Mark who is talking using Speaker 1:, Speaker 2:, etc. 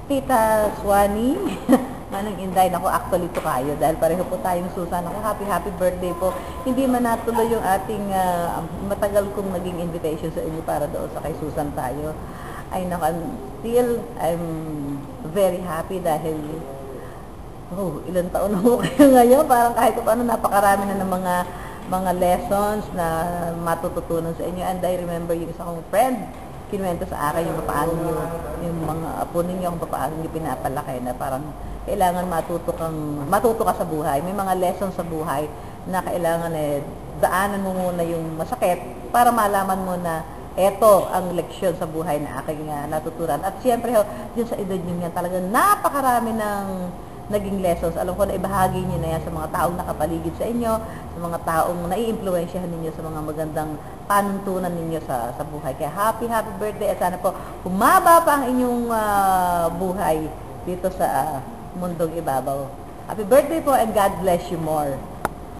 Speaker 1: Tita Swani, Manang Inday, ako actually to kayo dahil pareho po tayong Susan. Ako, happy birthday po. Hindi man natuloy yung ating matagal kong naging invitation sa inyo para doon sa kay Susan tayo. Ay naku, I'm very happy dahil ilang taon na po kayo ngayon. Parang kahit paano napakarami na ng mga lessons na matututunan sa inyo. And I remember yung isa kong friend, kinuwento sa akin yung paano yung mga apo ninyo, kung paano nyo pinapalaki na parang kailangan matuto ka sa buhay. May mga lessons sa buhay na kailangan daanan mo muna yung masakit para malaman mo na eto ang leksyon sa buhay na aking natuturan. At siyempre, yun sa edad nyo yan, talagang napakarami ng naging lessons. Alam ko na ibahagi nyo na yan sa mga taong nakapaligid sa inyo, sa mga taong nai-impluwensyahan ninyo sa mga magandang panuntunan ninyo sa buhay. Kaya happy birthday at sana po humaba pa ang inyong buhay dito sa mundong ibabaw. Happy birthday po and God bless you more.